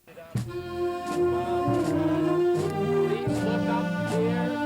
Please look up here.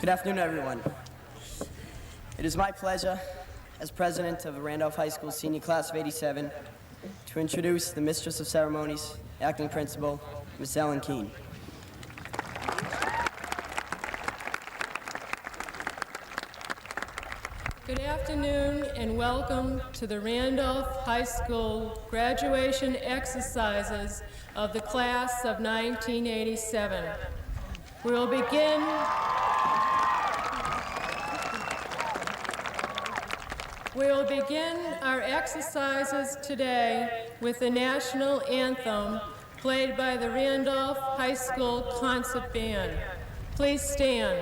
Good afternoon, everyone. It is my pleasure, as president of the Randolph High School Senior Class of '87, to introduce the Mistress of Ceremonies, Acting Principal, Ms. Ellen Keene. Good afternoon and welcome to the Randolph High School graduation exercises of the class of 1987. We'll begin our exercises today with the national anthem played by the Randolph High School Concert Band. Please stand.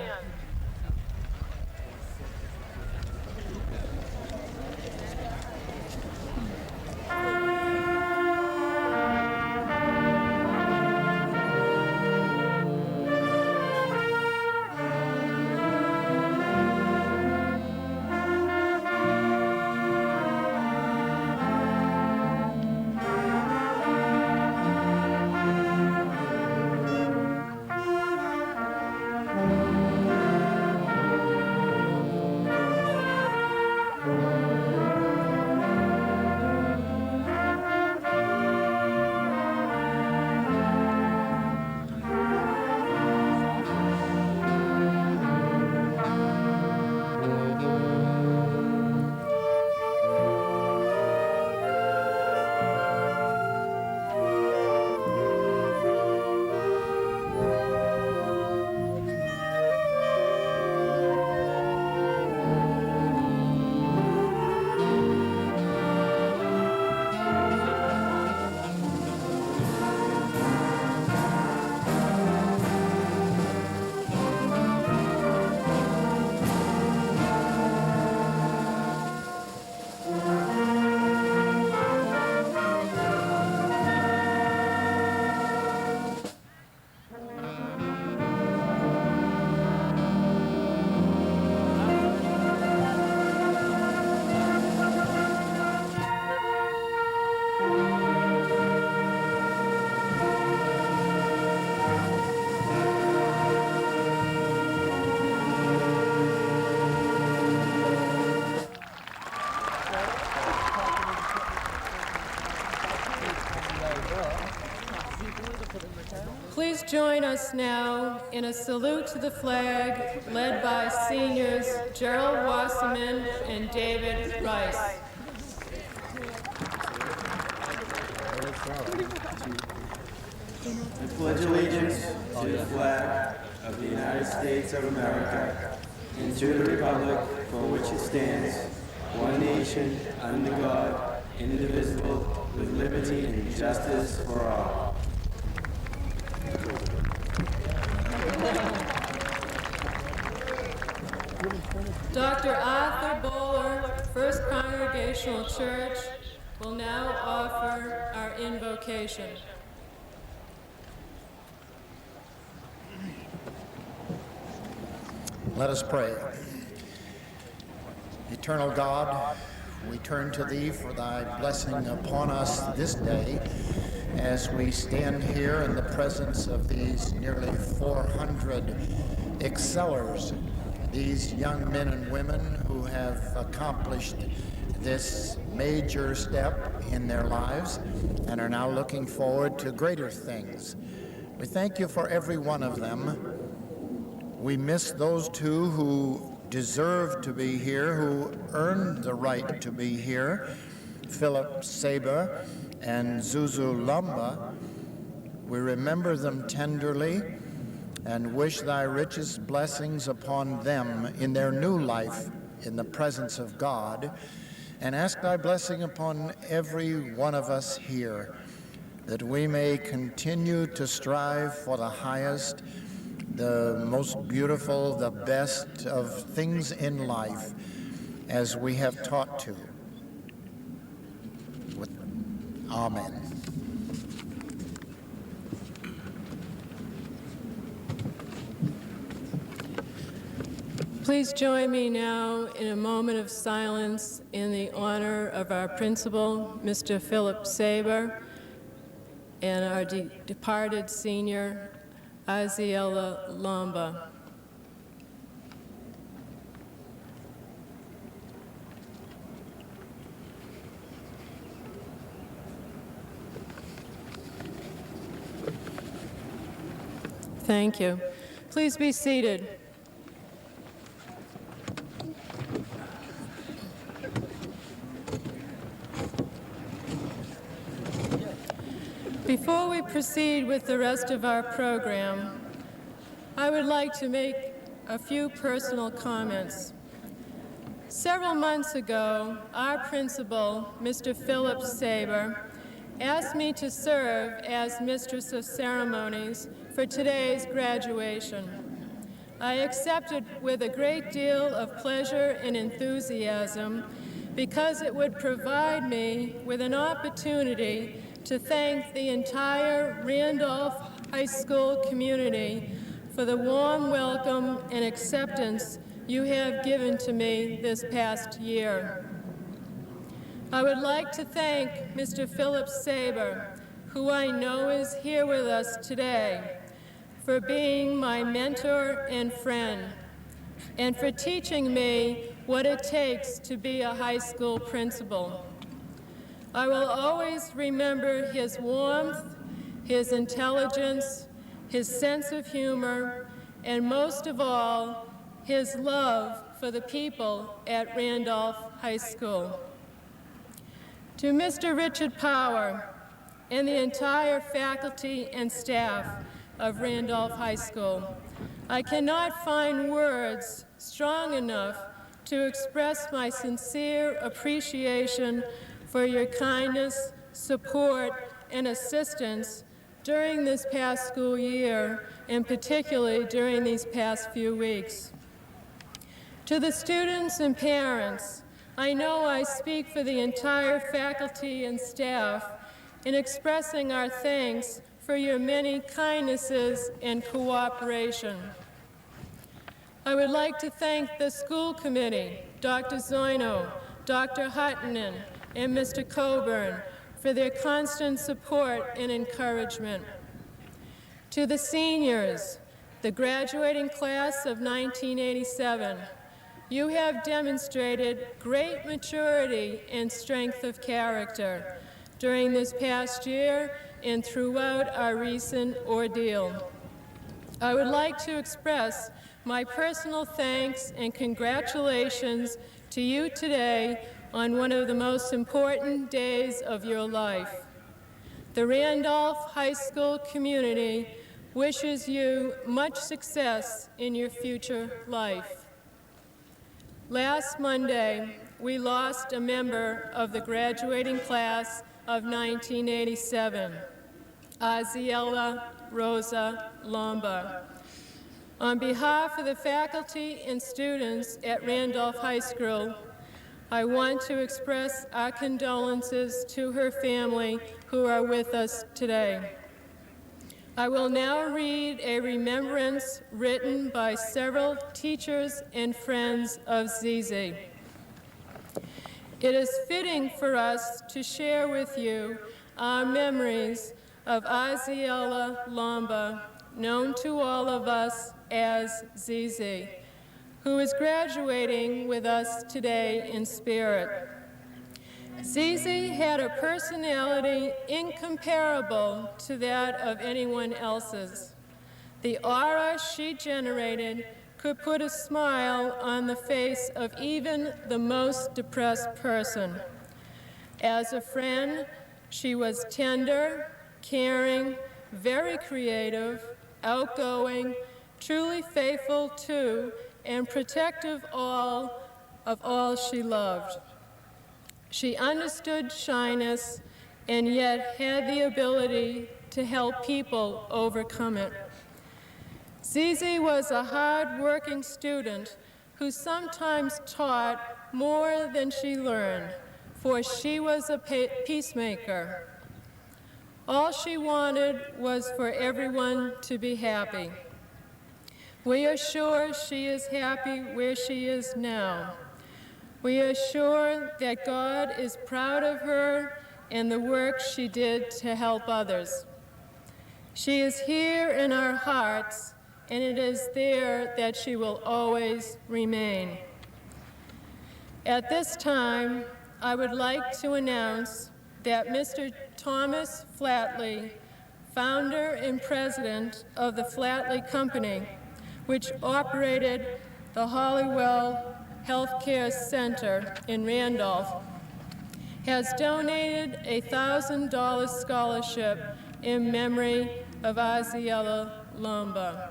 Please join us now in a salute to the flag led by seniors Gerald Wasserman and David Rice. I pledge allegiance to the flag of the United States of America and to the republic for which it stands, one nation, under God, indivisible, with liberty and justice for all. Dr. Arthur Bowler, First Congregational Church, will now offer our invocation. Let us pray. Eternal God, we turn to Thee for Thy blessing upon us this day as we stand here in the presence of these nearly 400 excellers, these young men and women who have accomplished this major step in their lives and are now looking forward to greater things. We thank You for every one of them. We miss those two who deserve to be here, who earned the right to be here, Philip Saber and Zuzu Lumba. We remember them tenderly and wish Thy richest blessings upon them in their new life in the presence of God, and ask Thy blessing upon every one of us here, that we may continue to strive for the highest, the most beautiful, the best of things in life, as we have taught to. Amen. Please join me now in a moment of silence in the honor of our principal, Mr. Philip Saber, and our departed senior, Aziella Lamba. Thank you. Please be seated. Before we proceed with the rest of our program, I would like to make a few personal comments. Several months ago, our principal, Mr. Philip Saber, asked me to serve as Mistress of Ceremonies for today's graduation. I accepted with a great deal of pleasure and enthusiasm because it would provide me with an opportunity to thank the entire Randolph High School community for the warm welcome and acceptance you have given to me this past year. I would like to thank Mr. Philip Saber, who I know is here with us today, for being my mentor and friend, and for teaching me what it takes to be a high school principal. I will always remember his warmth, his intelligence, his sense of humor, and most of all, his love for the people at Randolph High School. To Mr. Richard Power and the entire faculty and staff of Randolph High School, I cannot find words strong enough to express my sincere appreciation for your kindness, support, and assistance during this past school year, and particularly during these past few weeks. To the students and parents, I know I speak for the entire faculty and staff in expressing our thanks for your many kindnesses and cooperation. I would like to thank the school committee, Dr. Zoino, Dr. Huttonen, and Mr. Coburn for their constant support and encouragement. To the seniors, the graduating class of 1987, you have demonstrated great maturity and strength of character during this past year and throughout our recent ordeal. I would like to express my personal thanks and congratulations to you today on one of the most important days of your life. The Randolph High School community wishes you much success in your future life. Last Monday, we lost a member of the graduating class of 1987, Aziella Rosa Lomba. On behalf of the faculty and students at Randolph High School, I want to express our condolences to her family who are with us today. I will now read a remembrance written by several teachers and friends of Zizi. It is fitting for us to share with you our memories of Aziella Lomba, known to all of us as Zizi, who is graduating with us today in spirit. Zizi had a personality incomparable to that of anyone else's. The aura she generated could put a smile on the face of even the most depressed person. As a friend, she was tender, caring, very creative, outgoing, truly faithful to, and protective of all she loved. She understood shyness and yet had the ability to help people overcome it. Zizi was a hard-working student who sometimes taught more than she learned, for she was a peacemaker. All she wanted was for everyone to be happy. We are sure she is happy where she is now. We are sure that God is proud of her and the work she did to help others. She is here in our hearts, and it is there that she will always remain. At this time, I would like to announce that Mr. Thomas Flatley, founder and president of the Flatley Company, which operated the Hollywell Healthcare Center in Randolph, has donated a $1,000 scholarship in memory of Aziella Lomba.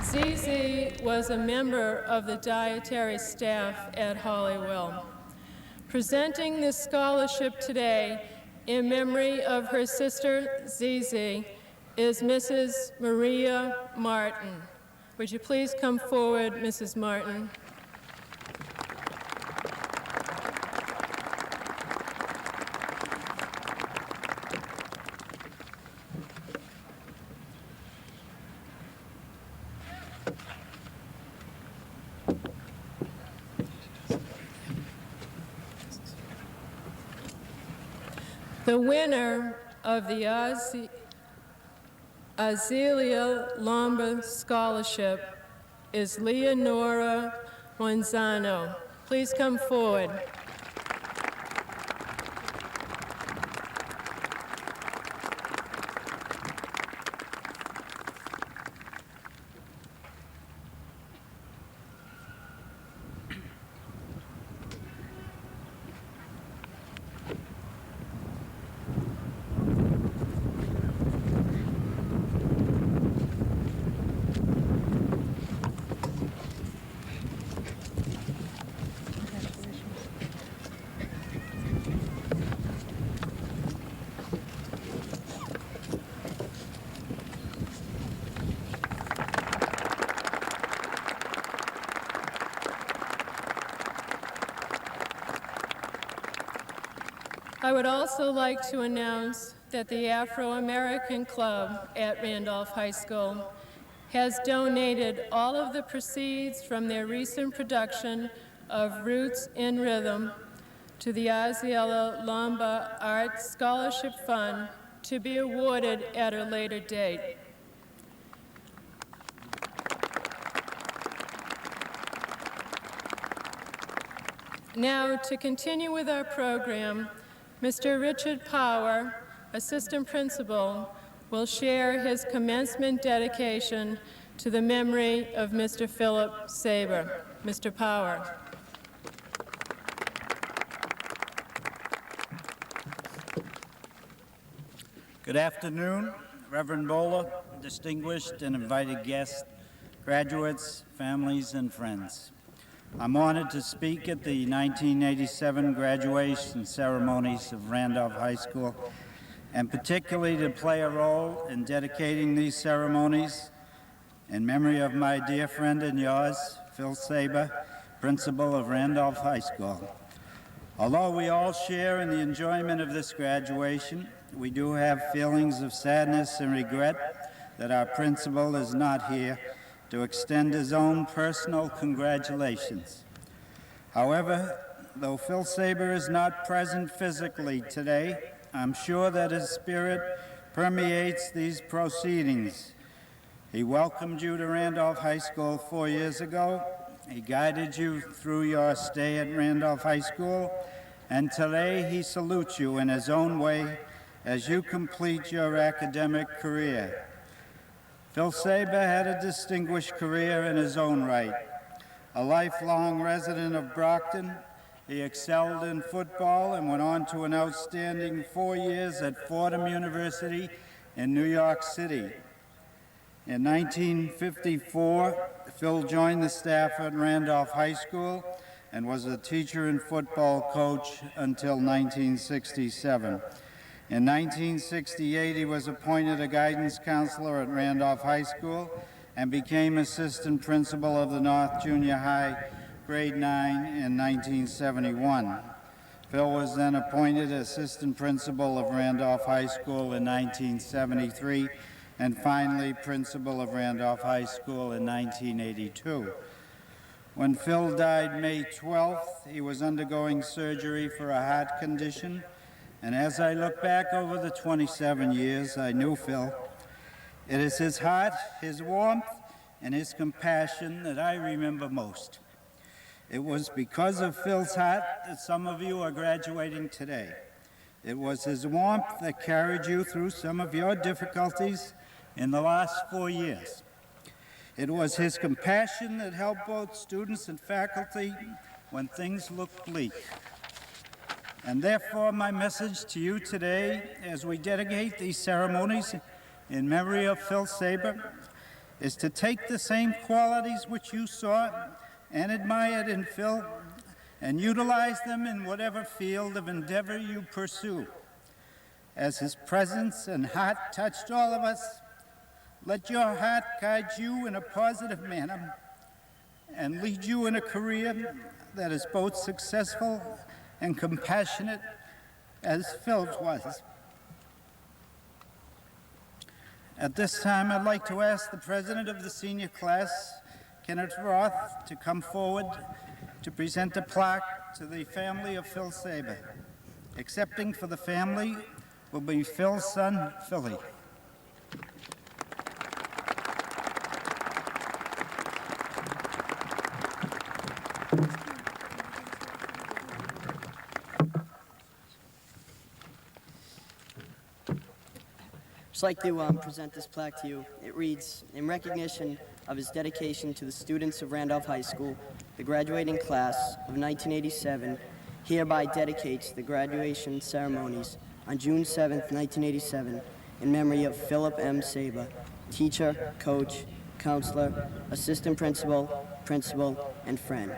Zizi was a member of the dietary staff at Hollywell. Presenting this scholarship today in memory of her sister Zizi is Mrs. Maria Martin. Would you please come forward, Mrs. Martin? The winner of the Aziella Lomba Scholarship is Leonora Monzano. Please come forward. I would also like to announce that the Afro-American Club at Randolph High School has donated all of the proceeds from their recent production of Roots in Rhythm to the Aziella Lomba Art Scholarship Fund to be awarded at a later date. Now, to continue with our program, Mr. Richard Power, Assistant Principal, will share his commencement dedication to the memory of Mr. Philip Saber. Mr. Power. Good afternoon, Reverend Bowler, distinguished and invited guests, graduates, families, and friends. I'm honored to speak at the 1987 graduation ceremonies of Randolph High School, and particularly to play a role in dedicating these ceremonies in memory of my dear friend and yours, Phil Saber, principal of Randolph High School. Although we all share in the enjoyment of this graduation, we do have feelings of sadness and regret that our principal is not here to extend his own personal congratulations. However, though Phil Saber is not present physically today, I'm sure that his spirit permeates these proceedings. He welcomed you to Randolph High School 4 years ago. He guided you through your stay at Randolph High School, and today he salutes you in his own way as you complete your academic career. Phil Saber had a distinguished career in his own right. A lifelong resident of Brockton, he excelled in football and went on to an outstanding 4 years at Fordham University in New York City. In 1954, Phil joined the staff at Randolph High School and was a teacher and football coach until 1967. In 1968, he was appointed a guidance counselor at Randolph High School and became assistant principal of the North Junior High, grade 9, in 1971. Phil was then appointed assistant principal of Randolph High School in 1973 and finally principal of Randolph High School in 1982. When Phil died May 12th, he was undergoing surgery for a heart condition. And as I look back over the 27 years I knew Phil, it is his heart, his warmth, and his compassion that I remember most. It was because of Phil's heart that some of you are graduating today. It was his warmth that carried you through some of your difficulties in the last 4 years. It was his compassion that helped both students and faculty when things looked bleak. And therefore, my message to you today, as we dedicate these ceremonies in memory of Phil Saber, is to take the same qualities which you saw and admired in Phil and utilize them in whatever field of endeavor you pursue. As his presence and heart touched all of us, let your heart guide you in a positive manner and lead you in a career that is both successful and compassionate as Phil's was. At this time, I'd like to ask the president of the senior class, Kenneth Roth, to come forward to present a plaque to the family of Phil Saber. Accepting for the family will be Phil's son, Philly. I'd like to present this plaque to you. It reads, in recognition of his dedication to the students of Randolph High School, the graduating class of 1987 hereby dedicates the graduation ceremonies on June 7th, 1987, in memory of Philip M. Saber, teacher, coach, counselor, assistant principal, principal, and friend.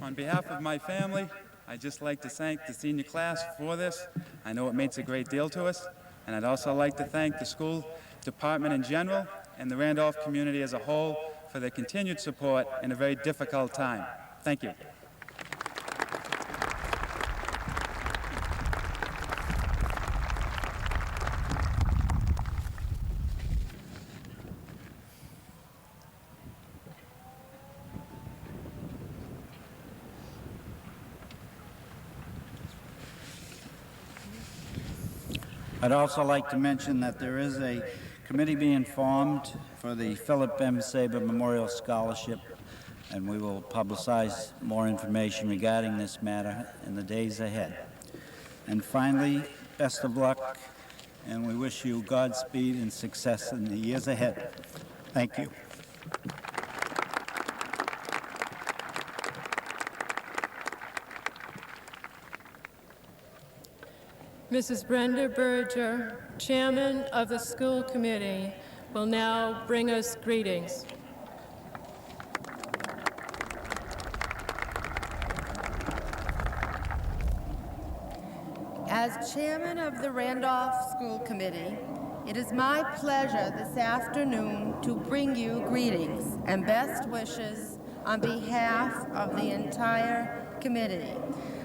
On behalf of my family, I'd just like to thank the senior class for this. I know it means a great deal to us. And I'd also like to thank the school department in general and the Randolph community as a whole for their continued support in a very difficult time. Thank you. I'd also like to mention that there is a committee being formed for the Philip M. Saber Memorial Scholarship, and we will publicize more information regarding this matter in the days ahead. And finally, best of luck, and we wish you Godspeed and success in the years ahead. Thank you. Mrs. Brenda Berger, Chairman of the School Committee, will now bring us greetings. As Chairman of the Randolph School Committee, it is my pleasure this afternoon to bring you greetings and best wishes on behalf of the entire committee.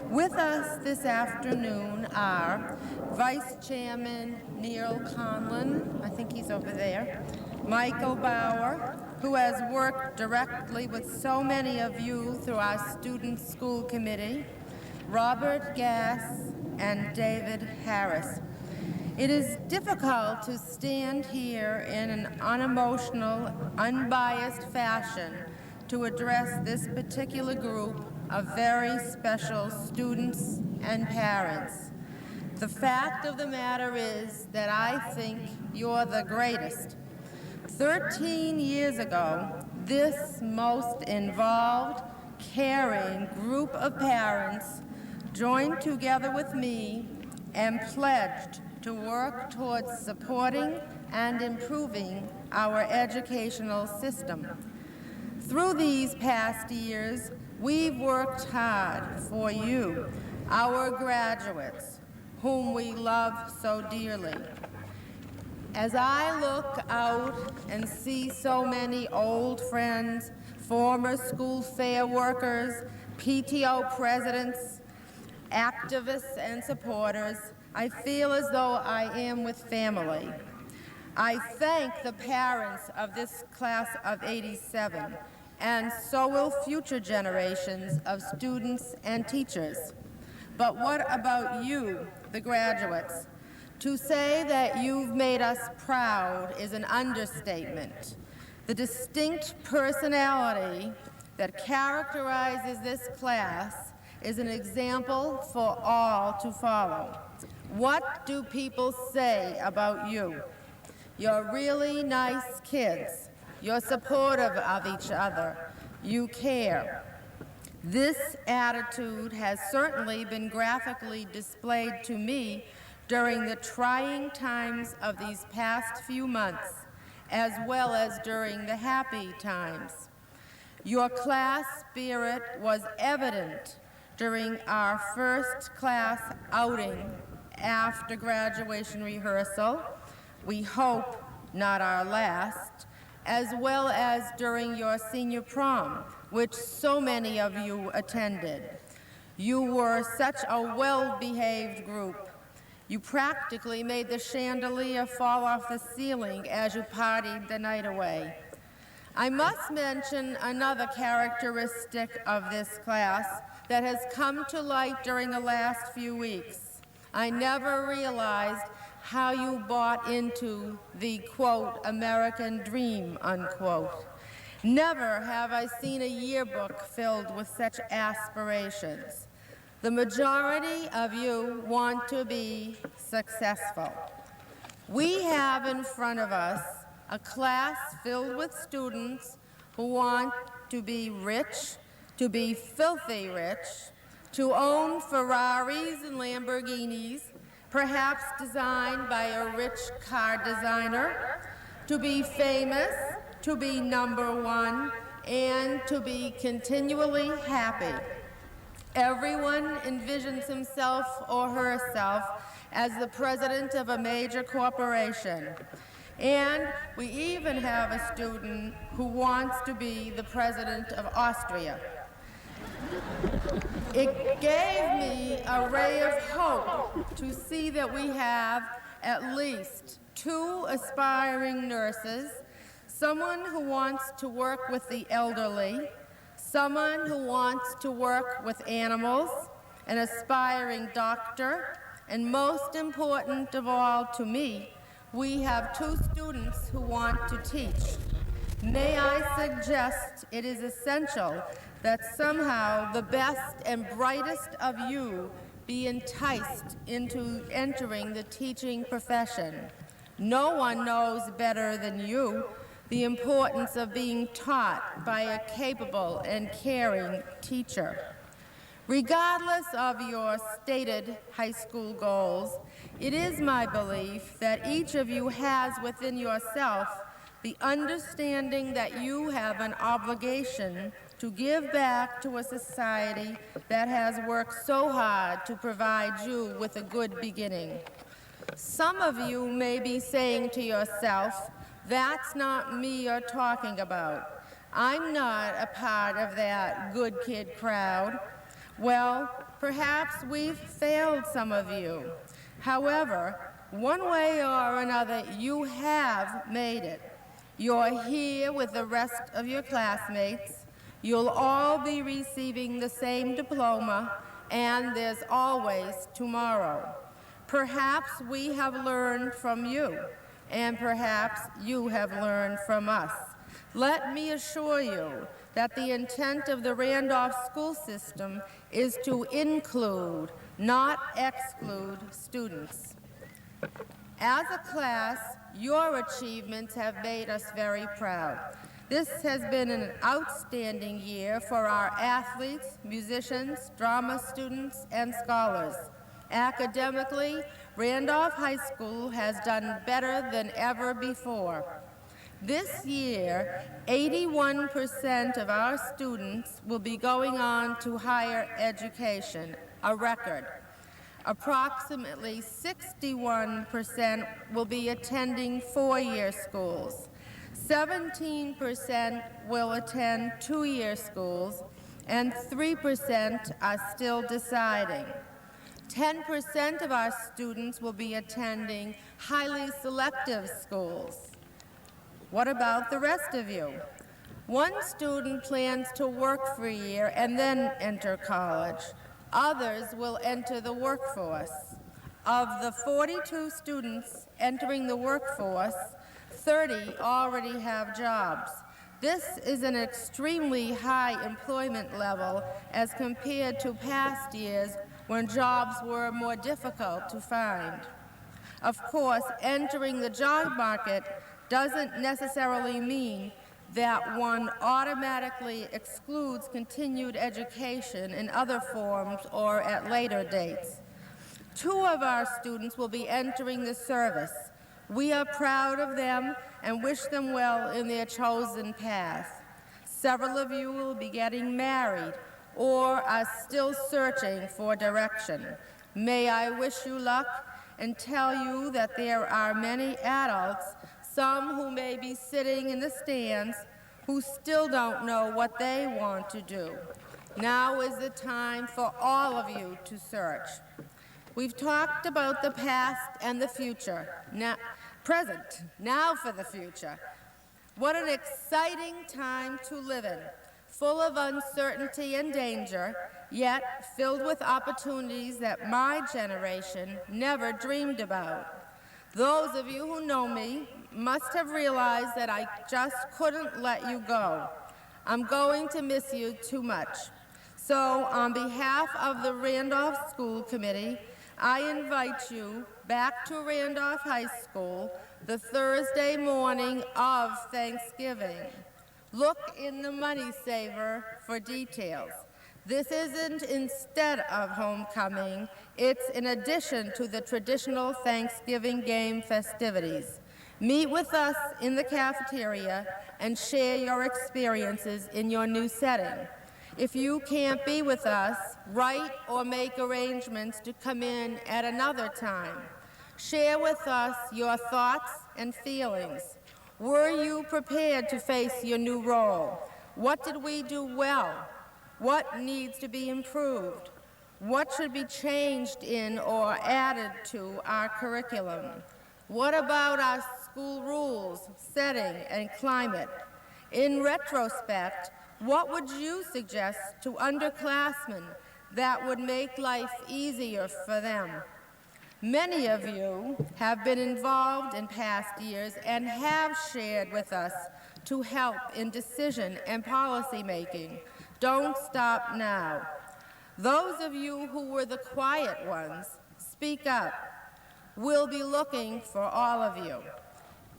With us this afternoon are Vice Chairman Neil Conlon, I think he's over there, Michael Bauer, who has worked directly with so many of you through our Student School Committee, Robert Gass, and David Harris. It is difficult to stand here in an unemotional, unbiased fashion to address this particular group of very special students and parents. The fact of the matter is that I think you're the greatest. 13 years ago, this most involved, caring group of parents joined together with me and pledged to work towards supporting and improving our educational system. Through these past years, we've worked hard for you, our graduates, whom we love so dearly. As I look out and see so many old friends, former school fair workers, PTO presidents, activists, and supporters, I feel as though I am with family. I thank the parents of this class of '87, and so will future generations of students and teachers. But what about you, the graduates. To say that you've made us proud is an understatement. The distinct personality that characterizes this class is an example for all to follow. What do people say about you? You're really nice kids. You're supportive of each other. You care. This attitude has certainly been graphically displayed to me during the trying times of these past few months, as well as during the happy times. Your class spirit was evident during our first class outing after graduation rehearsal, we hope not our last, as well as during your senior prom, which so many of you attended. You were such a well-behaved group. You practically made the chandelier fall off the ceiling as you partied the night away. I must mention another characteristic of this class that has come to light during the last few weeks. I never realized how you bought into the, quote, American dream, unquote. Never have I seen a yearbook filled with such aspirations. The majority of you want to be successful. We have in front of us a class filled with students who want to be rich, to be filthy rich, to own Ferraris and Lamborghinis, perhaps designed by a rich car designer, to be famous, to be number one, and to be continually happy. Everyone envisions himself or herself as the president of a major corporation. And we even have a student who wants to be the president of Austria. It gave me a ray of hope to see that we have at least 2 aspiring nurses, someone who wants to work with the elderly, someone who wants to work with animals, an aspiring doctor, and most important of all to me, we have 2 students who want to teach. May I suggest it is essential that somehow the best and brightest of you be enticed into entering the teaching profession. No one knows better than you the importance of being taught by a capable and caring teacher. Regardless of your stated high school goals, it is my belief that each of you has within yourself the understanding that you have an obligation to give back to a society that has worked so hard to provide you with a good beginning. Some of you may be saying to yourself, "That's not me you're talking about. I'm not a part of that good kid crowd." Well, perhaps we've failed some of you. However, one way or another, you have made it. You're here with the rest of your classmates. You'll all be receiving the same diploma, and there's always tomorrow. Perhaps we have learned from you, and perhaps you have learned from us. Let me assure you that the intent of the Randolph school system is to include, not exclude, students. As a class, your achievements have made us very proud. This has been an outstanding year for our athletes, musicians, drama students, and scholars. Academically, Randolph High School has done better than ever before. This year, 81% of our students will be going on to higher education, a record. Approximately 61% will be attending 4-year schools. 17% will attend 2-year schools, and 3% are still deciding. 10% of our students will be attending highly selective schools. What about the rest of you? One student plans to work for a year and then enter college. Others will enter the workforce. Of the 42 students entering the workforce, 30 already have jobs. This is an extremely high employment level as compared to past years when jobs were more difficult to find. Of course, entering the job market doesn't necessarily mean that one automatically excludes continued education in other forms or at later dates. 2 of our students will be entering the service. We are proud of them and wish them well in their chosen path. Several of you will be getting married or are still searching for direction. May I wish you luck and tell you that there are many adults, some who may be sitting in the stands, who still don't know what they want to do. Now is the time for all of you to search. We've talked about the past and the future. Present, now for the future. What an exciting time to live in, full of uncertainty and danger, yet filled with opportunities that my generation never dreamed about. Those of you who know me must have realized that I just couldn't let you go. I'm going to miss you too much. So on behalf of the Randolph School Committee, I invite you back to Randolph High School the Thursday morning of Thanksgiving. Look in the money saver for details. This isn't instead of homecoming, it's in addition to the traditional Thanksgiving game festivities. Meet with us in the cafeteria and share your experiences in your new setting. If you can't be with us, write or make arrangements to come in at another time. Share with us your thoughts and feelings. Were you prepared to face your new role? What did we do well? What needs to be improved? What should be changed in or added to our curriculum? What about our school rules, setting, and climate? In retrospect, what would you suggest to underclassmen that would make life easier for them? Many of you have been involved in past years and have shared with us to help in decision and policy making. Don't stop now. Those of you who were the quiet ones, speak up. We'll be looking for all of you.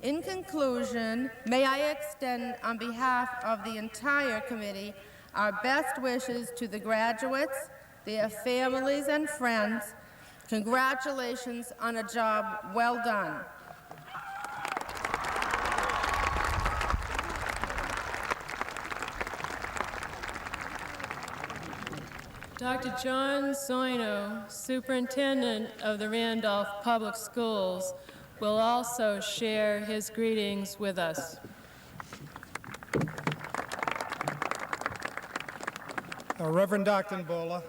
In conclusion, may I extend on behalf of the entire committee our best wishes to the graduates, their families and friends. Congratulations on a job well done. Dr. John Zoino, Superintendent of the Randolph Public Schools, will also share his greetings with us. Reverend Dr. Bola,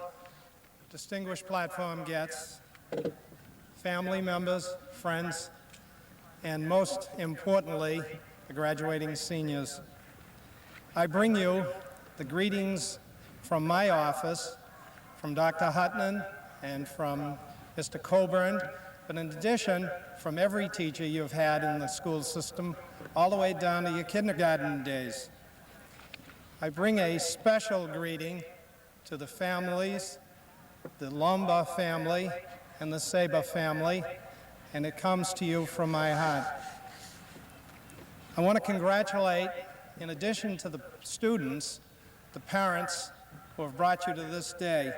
distinguished platform guests, family members, friends, and most importantly, the graduating seniors. I bring you the greetings from my office, from Dr. Hutton and from Mr. Coburn, but in addition, from every teacher you've had in the school system, all the way down to your kindergarten days. I bring a special greeting to the families, the Lombard family and the Saber family, and it comes to you from my heart. I want to congratulate, in addition to the students, the parents who have brought you to this day.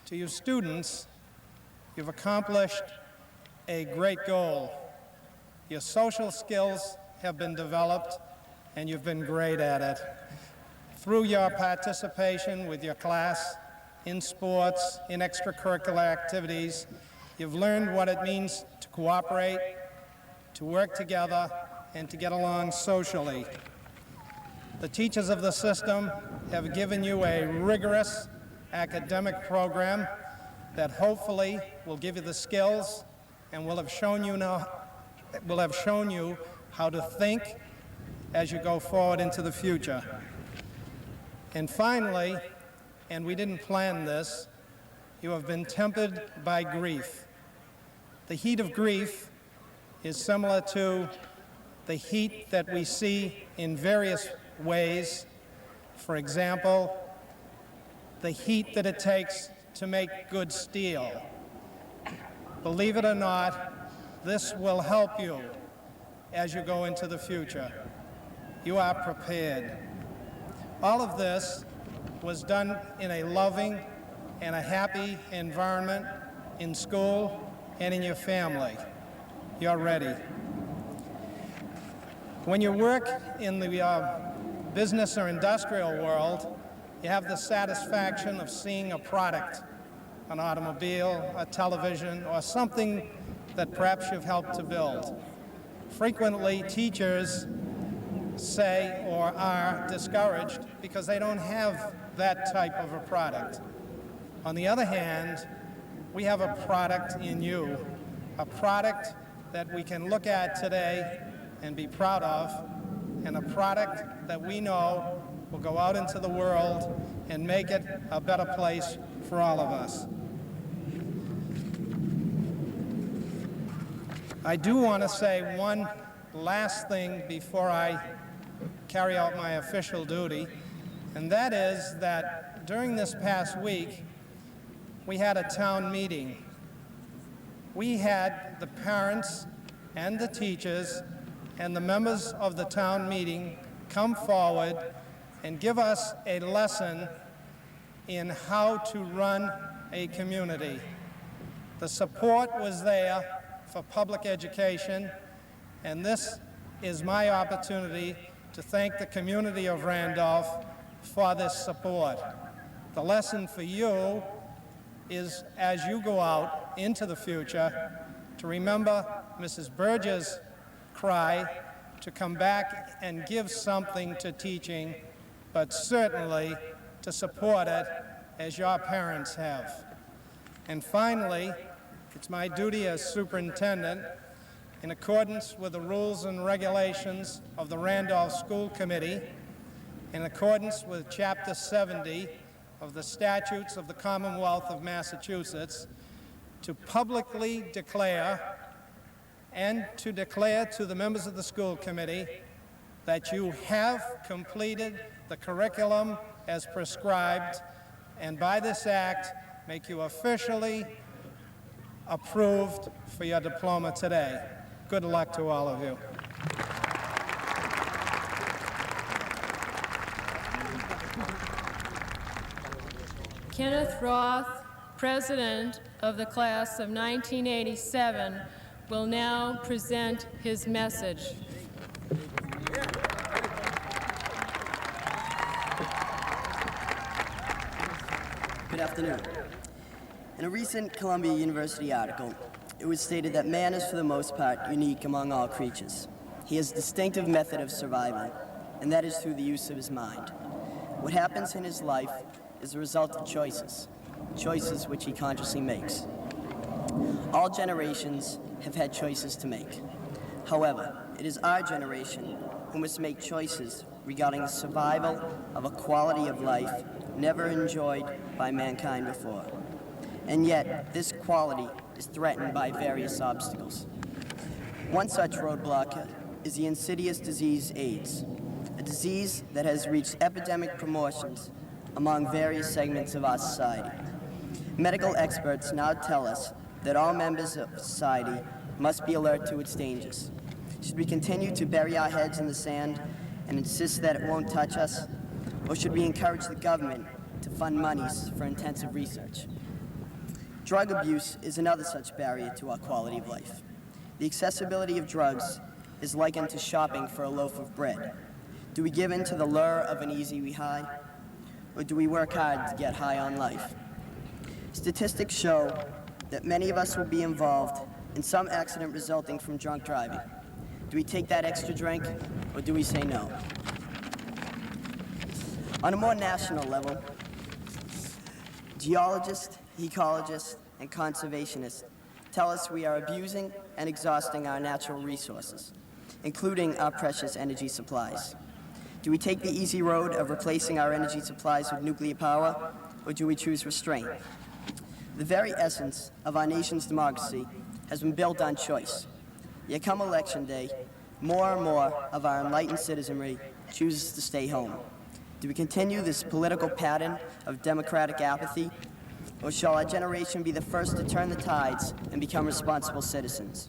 To you students, you've accomplished a great goal. Your social skills have been developed, and you've been great at it. Through your participation with your class, in sports, in extracurricular activities, you've learned what it means to cooperate, to work together, and to get along socially. The teachers of the system have given you a rigorous academic program that hopefully will give you the skills and will have shown you how to think as you go forward into the future. And finally, and we didn't plan this, you have been tempered by grief. The heat of grief is similar to the heat that we see in various ways. For example, the heat that it takes to make good steel. Believe it or not, this will help you as you go into the future. You are prepared. All of this was done in a loving and a happy environment in school and in your family. You're ready. When you work in the business or industrial world, you have the satisfaction of seeing a product, an automobile, a television, or something that perhaps you've helped to build. Frequently, teachers say or are discouraged because they don't have that type of a product. On the other hand, we have a product in you, a product that we can look at today and be proud of, and a product that we know will go out into the world and make it a better place for all of us. I do want to say one last thing before I carry out my official duty, and that is that during this past week, we had a town meeting. We had the parents and the teachers and the members of the town meeting come forward and give us a lesson in how to run a community. The support was there for public education, and this is my opportunity to thank the community of Randolph for this support. The lesson for you is, as you go out into the future, to remember Mrs. Burge's cry to come back and give something to teaching, but certainly to support it as your parents have. And finally, it's my duty as superintendent, in accordance with the rules and regulations of the Randolph School Committee, in accordance with Chapter 70 of the Statutes of the Commonwealth of Massachusetts, to publicly declare and to declare to the members of the school committee that you have completed the curriculum as prescribed, and by this act make you officially approved for your diploma today. Good luck to all of you. Kenneth Roth, President of the class of 1987, will now present his message. Good afternoon. In a recent Columbia University article, it was stated that man is for the most part unique among all creatures. He has a distinctive method of survival, and that is through the use of his mind. What happens in his life is the result of choices which he consciously makes. All generations have had choices to make. However, it is our generation who must make choices regarding the survival of a quality of life never enjoyed by mankind before. And yet, this quality is threatened by various obstacles. One such roadblock is the insidious disease AIDS, a disease that has reached epidemic proportions among various segments of our society. Medical experts now tell us that all members of society must be alert to its dangers. Should we continue to bury our heads in the sand and insist that it won't touch us? Or should we encourage the government to fund monies for intensive research? Drug abuse is another such barrier to our quality of life. The accessibility of drugs is likened to shopping for a loaf of bread. Do we give in to the lure of an easy high? Or do we work hard to get high on life? Statistics show that many of us will be involved in some accident resulting from drunk driving. Do we take that extra drink, or do we say no? On a more national level, geologists, ecologists, and conservationists tell us we are abusing and exhausting our natural resources, including our precious energy supplies. Do we take the easy road of replacing our energy supplies with nuclear power, or do we choose restraint? The very essence of our nation's democracy has been built on choice. Yet come election day, more and more of our enlightened citizenry chooses to stay home. Do we continue this political pattern of democratic apathy, or shall our generation be the first to turn the tides and become responsible citizens?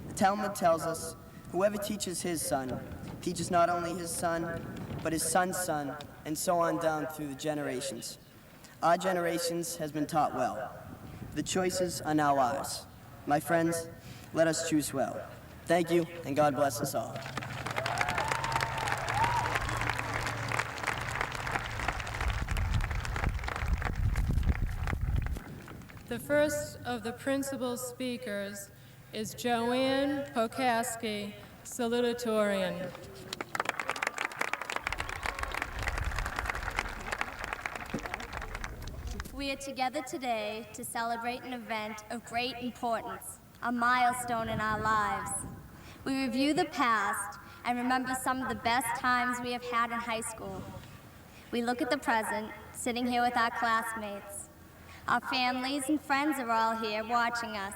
The Talmud tells us, whoever teaches his son teaches not only his son, but his son's son, and so on down through the generations. Our generations has been taught well. The choices are now ours. My friends, let us choose well. Thank you, and God bless us all. The first of the principal speakers is Joanne Pokaski, Salutatorian. We are together today to celebrate an event of great importance, a milestone in our lives. We review the past and remember some of the best times we have had in high school. We look at the present, sitting here with our classmates. Our families and friends are all here watching us,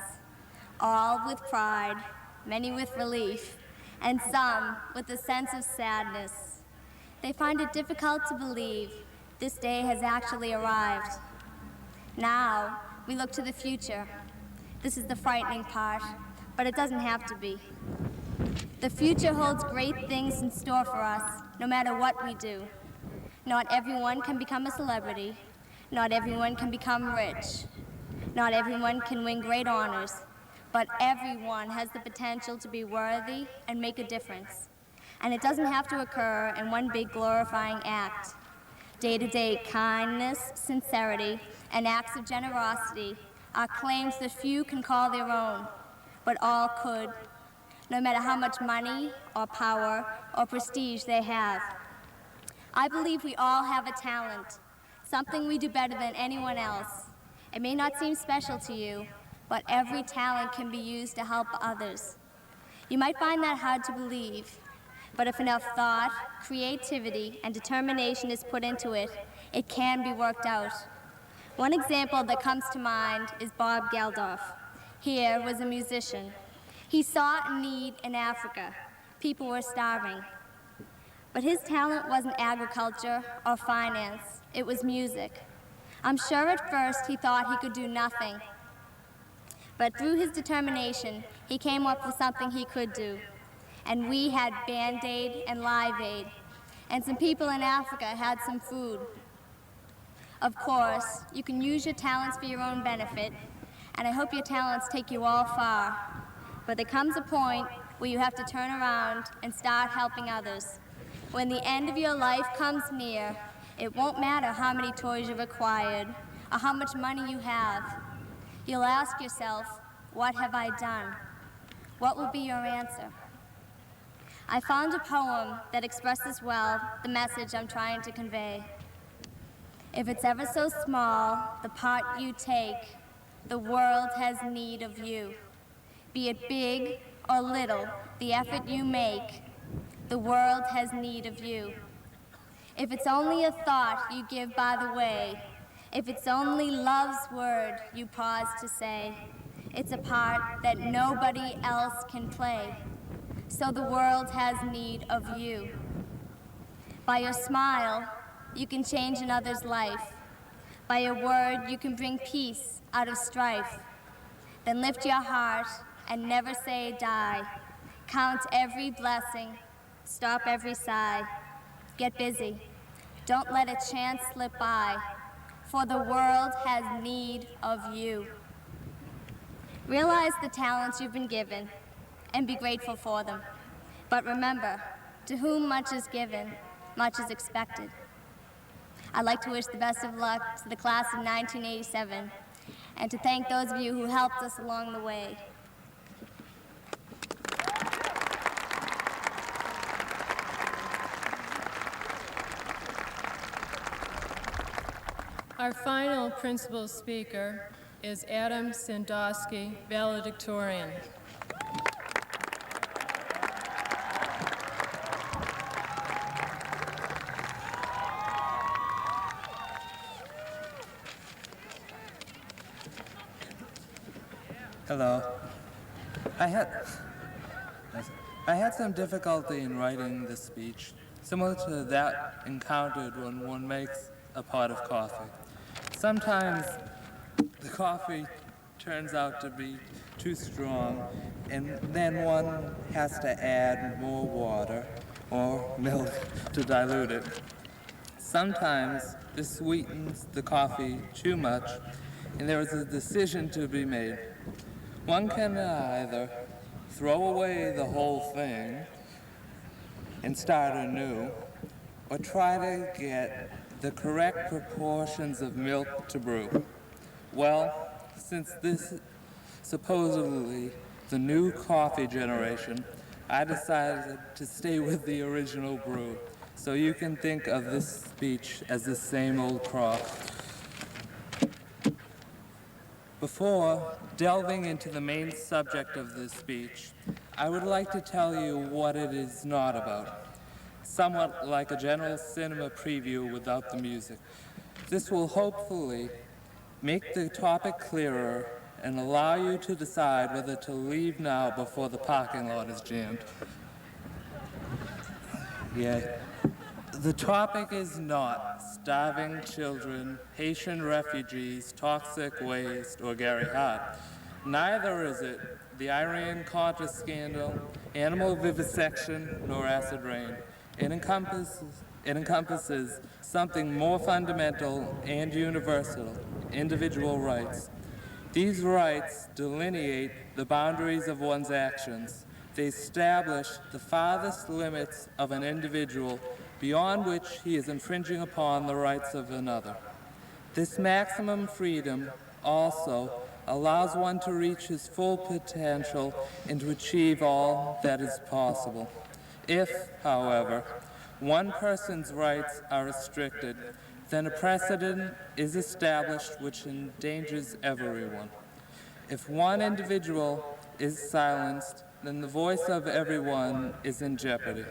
all with pride, many with relief, and some with a sense of sadness. They find it difficult to believe this day has actually arrived. Now, we look to the future. This is the frightening part, but it doesn't have to be. The future holds great things in store for us, no matter what we do. Not everyone can become a celebrity. Not everyone can become rich. Not everyone can win great honors, but everyone has the potential to be worthy and make a difference. And it doesn't have to occur in one big glorifying act. Day-to-day kindness, sincerity, and acts of generosity are claims that few can call their own, but all could, no matter how much money or power or prestige they have. I believe we all have a talent, something we do better than anyone else. It may not seem special to you, but every talent can be used to help others. You might find that hard to believe, but if enough thought, creativity, and determination is put into it, it can be worked out. One example that comes to mind is Bob Geldof. He was a musician. He saw a need in Africa. People were starving. But his talent wasn't agriculture or finance. It was music. I'm sure at first he thought he could do nothing. But through his determination, he came up with something he could do. And we had Band-Aid and Live Aid. And some people in Africa had some food. Of course, you can use your talents for your own benefit, and I hope your talents take you all far. But there comes a point where you have to turn around and start helping others. When the end of your life comes near, it won't matter how many toys you've acquired or how much money you have. You'll ask yourself, what have I done? What will be your answer? I found a poem that expresses well the message I'm trying to convey. If it's ever so small, the part you take, the world has need of you. Be it big or little, the effort you make, the world has need of you. If it's only a thought you give by the way, if it's only love's word you pause to say, it's a part that nobody else can play. So the world has need of you. By your smile, you can change another's life. By a word, you can bring peace out of strife. Then lift your heart and never say die. Count every blessing, stop every sigh. Get busy, don't let a chance slip by, for the world has need of you. Realize the talents you've been given and be grateful for them. But remember, to whom much is given, much is expected. I'd like to wish the best of luck to the class of 1987 and to thank those of you who helped us along the way. Our final principal speaker is Adam Sandusky, Valedictorian. Hello, I had some difficulty in writing this speech, similar to that encountered when one makes a pot of coffee. Sometimes the coffee turns out to be too strong, and then one has to add more water or milk to dilute it. Sometimes this sweetens the coffee too much, and there is a decision to be made. One can either throw away the whole thing and start anew, or try to get the correct proportions of milk to brew. Well, since this is supposedly the new coffee generation, I decided to stay with the original brew. So you can think of this speech as the same old crop. Before delving into the main subject of this speech, I would like to tell you what it is not about. Somewhat like a general cinema preview without the music. This will hopefully make the topic clearer and allow you to decide whether to leave now before the parking lot is jammed. Yeah. The topic is not starving children, Haitian refugees, toxic waste, or Gary Hart. Neither is it the Iran-Contra scandal, animal vivisection, nor acid rain. It encompasses something more fundamental and universal, individual rights. These rights delineate the boundaries of one's actions. They establish the farthest limits of an individual beyond which he is infringing upon the rights of another. This maximum freedom also allows one to reach his full potential and to achieve all that is possible. If, however, one person's rights are restricted, then a precedent is established which endangers everyone. If one individual is silenced, then the voice of everyone is in jeopardy.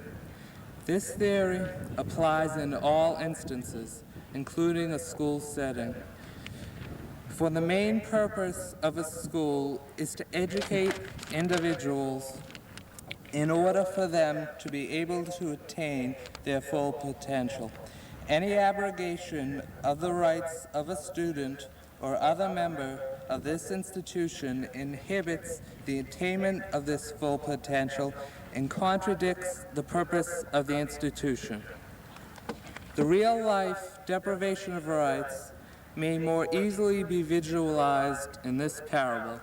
This theory applies in all instances, including a school setting. For the main purpose of a school is to educate individuals in order for them to be able to attain their full potential. Any abrogation of the rights of a student or other member of this institution inhibits the attainment of this full potential and contradicts the purpose of the institution. The real-life deprivation of rights may more easily be visualized in this parable.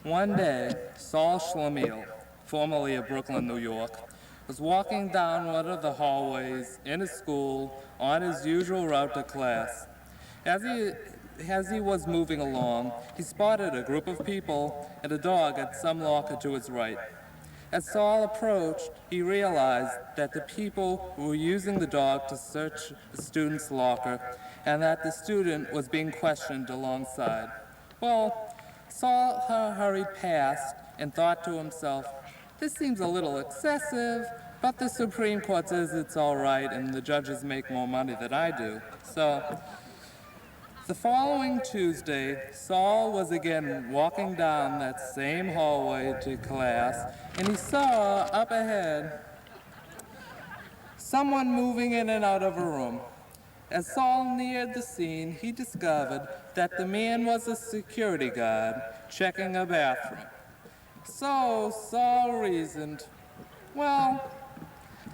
One day, Saul Schlemiel, formerly of Brooklyn, New York, was walking down one of the hallways in his school on his usual route to class. As he was moving along, he spotted a group of people and a dog at some locker to his right. As Saul approached, he realized that the people were using the dog to search the student's locker and that the student was being questioned alongside. Well, Saul hurried past and thought to himself, this seems a little excessive, but the Supreme Court says it's all right and the judges make more money than I do. So, the following Tuesday, Saul was again walking down that same hallway to class, and he saw up ahead someone moving in and out of a room. As Saul neared the scene, he discovered that the man was a security guard checking a bathroom. So Saul reasoned, well,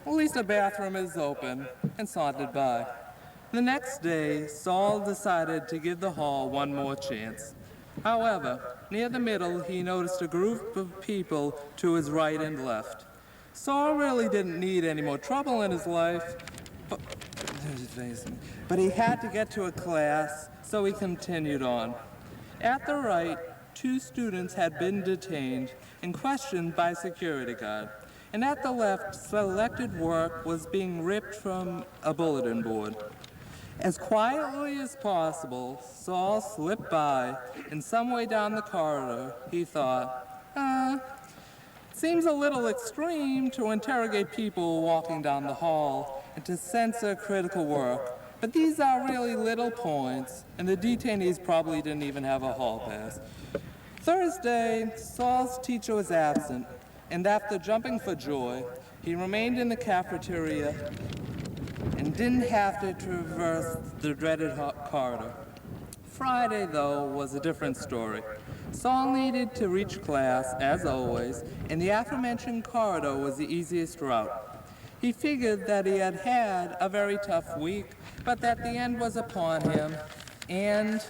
at least a bathroom is open, and sauntered by. The next day, Saul decided to give the hall one more chance. However, near the middle, he noticed a group of people to his right and left. Saul really didn't need any more trouble in his life, but he had to get to a class, so he continued on. At the right, 2 students had been detained and questioned by a security guard. And at the left, selected work was being ripped from a bulletin board. As quietly as possible, Saul slipped by, and some way down the corridor, he thought, seems a little extreme to interrogate people walking down the hall and to censor critical work, but these are really little points, and the detainees probably didn't even have a hall pass. Thursday, Saul's teacher was absent, and after jumping for joy, he remained in the cafeteria and didn't have to traverse the dreaded corridor. Friday, though, was a different story. Saul needed to reach class, as always, and the aforementioned corridor was the easiest route. He figured that he had had a very tough week, but that the end was upon him, and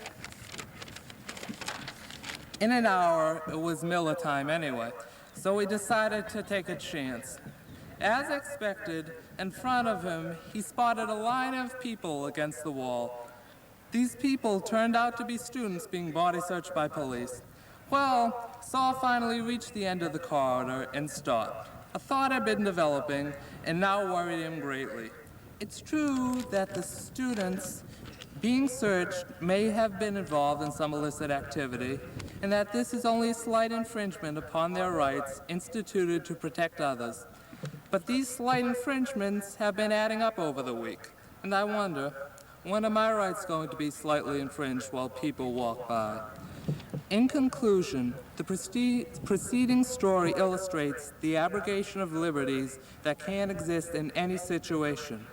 in an hour, it was Miller time anyway, so he decided to take a chance. As expected, in front of him, he spotted a line of people against the wall. These people turned out to be students being body searched by police. Well, Saul finally reached the end of the corridor and stopped. A thought had been developing and now worried him greatly. It's true that the students being searched may have been involved in some illicit activity, and that this is only a slight infringement upon their rights instituted to protect others. But these slight infringements have been adding up over the week, and I wonder, when are my rights going to be slightly infringed while people walk by? In conclusion, the preceding story illustrates the abrogation of liberties that can exist in any situation.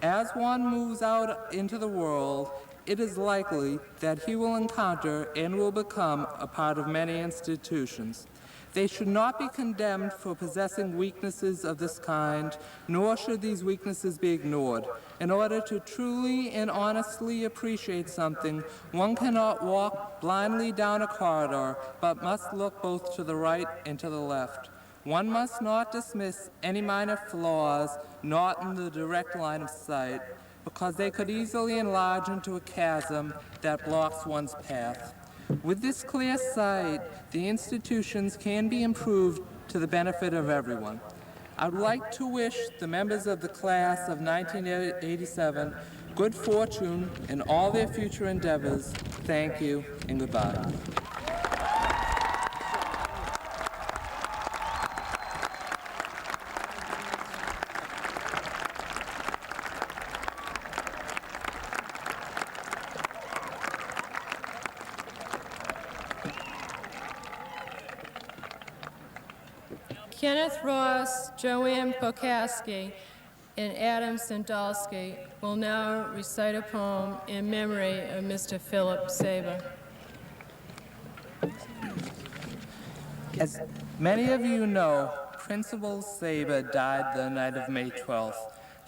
As one moves out into the world, it is likely that he will encounter and will become a part of many institutions. They should not be condemned for possessing weaknesses of this kind, nor should these weaknesses be ignored. In order to truly and honestly appreciate something, one cannot walk blindly down a corridor, but must look both to the right and to the left. One must not dismiss any minor flaws not in the direct line of sight, because they could easily enlarge into a chasm that blocks one's path. With this clear sight, the institutions can be improved to the benefit of everyone. I would like to wish the members of the class of 1987 good fortune in all their future endeavors. Thank you and goodbye. Kenneth Ross, Joanne Pokaski, and Adam Sandalski will now recite a poem in memory of Mr. Philip Saber. As many of you know, Principal Saber died the night of May 12th.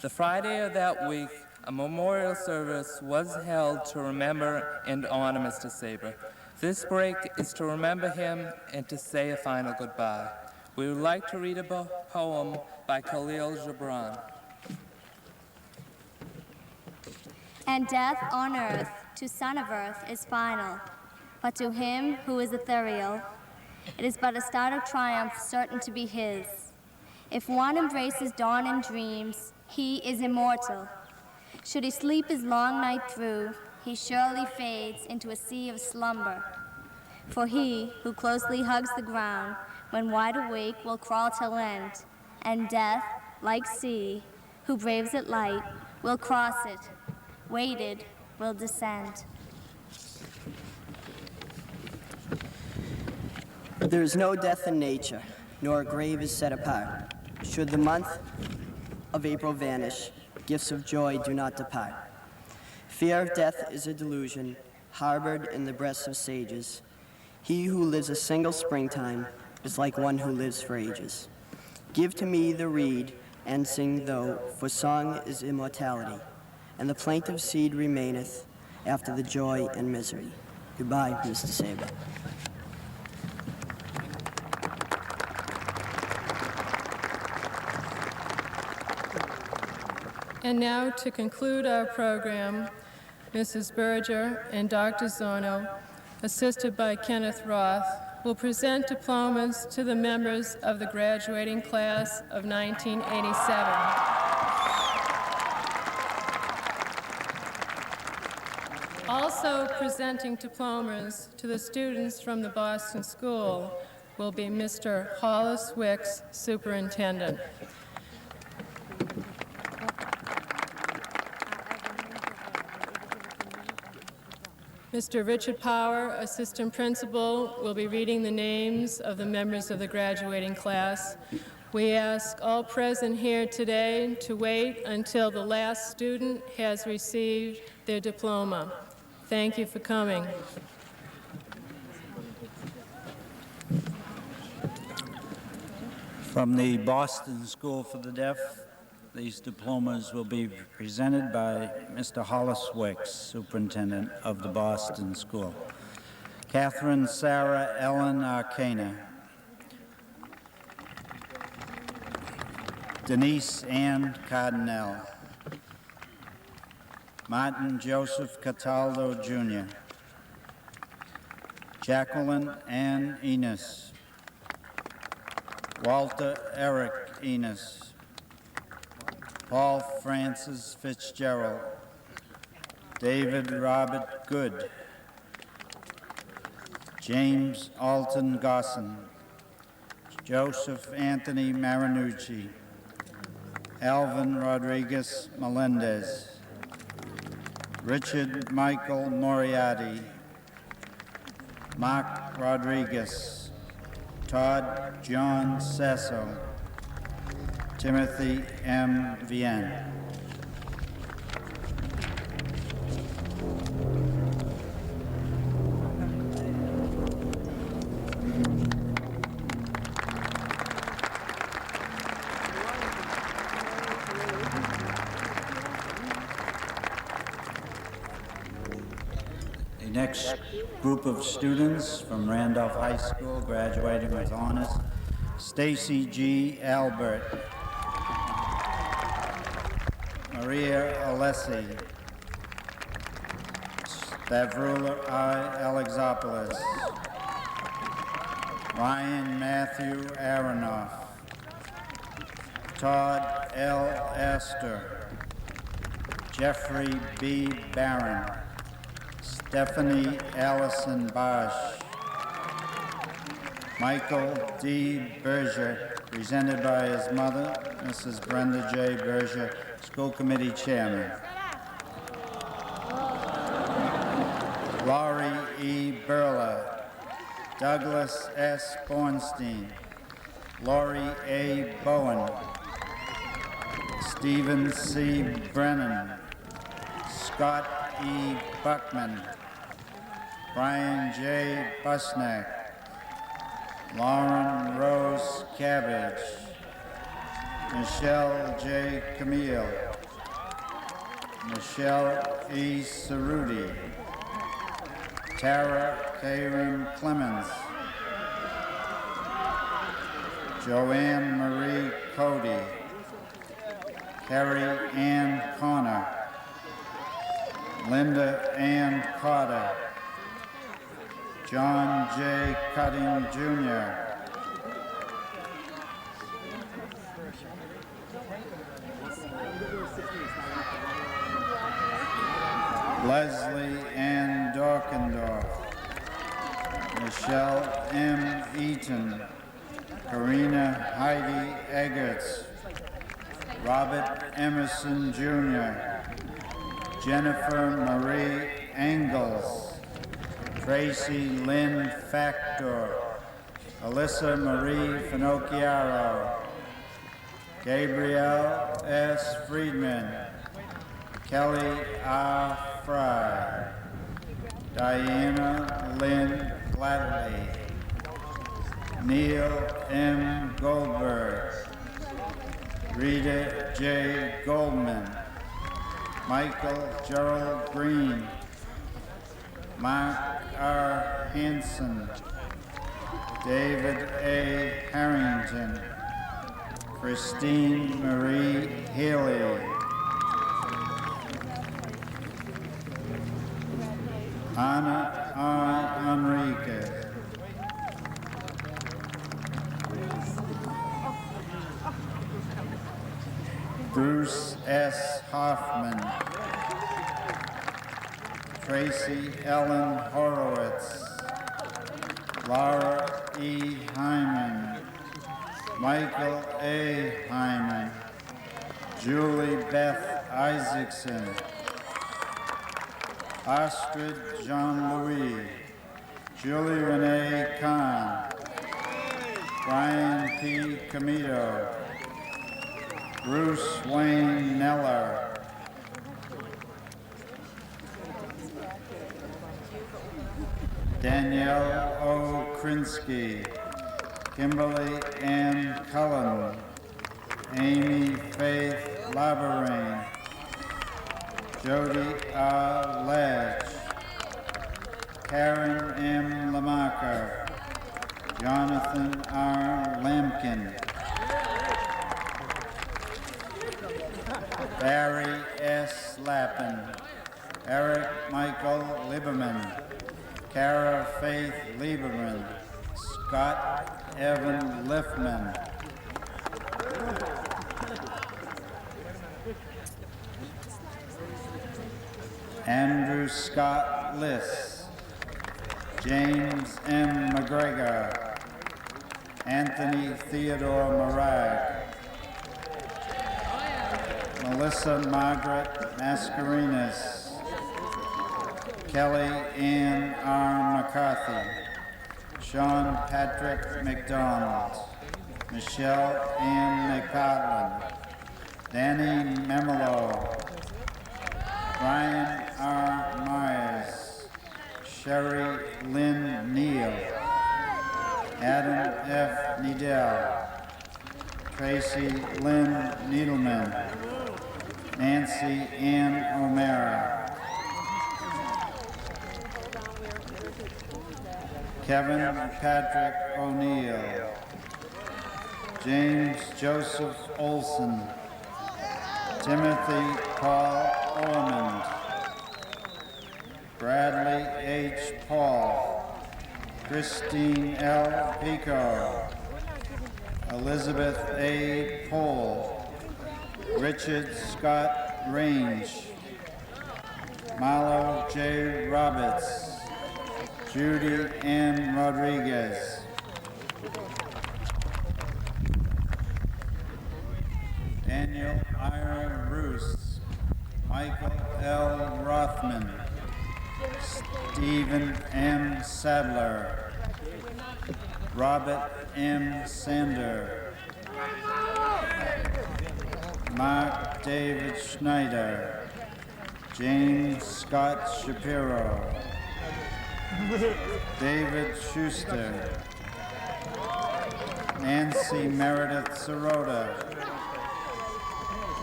The Friday of that week, a memorial service was held to remember and honor Mr. Saber. This break is to remember him and to say a final goodbye. We would like to read a poem by Khalil Gibran. And death on earth, to son of earth, is final, but to him who is ethereal, it is but a start of triumph certain to be his. If one embraces dawn and dreams, he is immortal. Should he sleep his long night through, he surely fades into a sea of slumber. For he who closely hugs the ground, when wide awake will crawl till end, and death, like sea, who braves it light, will cross it, weighted, will descend. There is no death in nature, nor a grave is set apart. Should the month of April vanish, gifts of joy do not depart. Fear of death is a delusion, harbored in the breasts of sages. He who lives a single springtime is like one who lives for ages. Give to me the reed, and sing though, for song is immortality, and the plaintive seed remaineth after the joy and misery. Goodbye, Mr. Saber. And now, to conclude our program, Mrs. Berger and Dr. Zorno, assisted by Kenneth Roth, will present diplomas to the members of the graduating class of 1987. Also presenting diplomas to the students from the Boston School will be Mr. Hollis Wicks, Superintendent. Mr. Richard Power, Assistant Principal, will be reading the names of the members of the graduating class. We ask all present here today to wait until the last student has received their diploma. Thank you for coming. From the Boston School for the Deaf, these diplomas will be presented by Mr. Hollis Wicks, Superintendent of the Boston School. Catherine Sarah Ellen Arcana. Denise Ann Cardinale. Martin Joseph Cataldo, Jr. Jacqueline Ann Enos. Walter Eric Enos. Paul Francis Fitzgerald. David Robert Good. James Alton Gosson. Joseph Anthony Marinucci. Alvin Rodriguez Melendez. Richard Michael Moriarty. Mark Rodriguez. Todd John Sasso. Timothy M. Vienne. The next group of students from Randolph High School graduating with honors: Stacy G. Albert, Maria Alessi, Stavrula I. Alexopoulos, Ryan Matthew Aronoff, Todd L. Astor, Jeffrey B. Barron, Stephanie Allison Bosch, Michael D. Berger, presented by his mother, Mrs. Brenda J. Berger, School Committee Chairman. Laurie E. Burla, Douglas S. Bornstein, Laurie A. Bowen, Stephen C. Brennan, Scott E. Buckman, Brian J. Busnack, Lauren Rose Cabbage, Michelle J. Camille, Michelle E. Cerruti, Tara Karen Clemens, Joanne Marie Cody, Carrie Ann Connor, Linda Ann Carter, John J. Cutting Jr., Leslie Ann Dorkendorf, Michelle M. Eaton, Karina Heidi Eggerts, Robert Emerson Jr., Jennifer Marie Engels, Tracy Lynn Factor, Alyssa Marie Finocchiaro, Gabrielle S. Friedman, Kelly R. Fry, Diana Lynn Gladley, Neil M. Goldberg, Rita J. Goldman, Michael Gerald Green, Mark R. Hansen, David A. Harrington, Christine Marie Haley, Ana R. Enriquez, Bruce S. Hoffman, Tracy Ellen Horowitz, Laura E. Hyman, Michael A. Hyman, Julie Beth Isaacson, Astrid Jean-Louis, Julie Renee Kahn, Brian P. Camito, Bruce Wayne Neller, Danielle O. Krinsky, Kimberly Ann Cullen, Amy Faith Labarain, Jody R. Ledge, Karen M. Lamarca, Jonathan R. Lampkin, Barry S. Lappin, Eric Michael Lieberman, Kara Faith Lieberman, Scott Evan Liftman, Andrew Scott Liss, James M. McGregor, Anthony Theodore Marag, Melissa Margaret Mascarenas, Kelly Ann R. McCarthy, Sean Patrick McDonald, Michelle Ann McPartland, Danny Memelo, Brian R. Myers, Sherry Lynn Neal, Adam F. Needell, Tracy Lynn Needleman, Nancy Ann O'Mara, Kevin Patrick O'Neill, James Joseph Olson, Timothy Paul Ormond, Bradley H. Paul, Christine L. Pico, Elizabeth A. Pohl, Richard Scott Range, Marlo J. Roberts, Judy Ann Rodriguez, Daniel Ira Roos, Michael L. Rothman, Stephen M. Sadler, Robert M. Sander, Mark David Schneider, James Scott Shapiro, David Schuster, Nancy Meredith Sirota,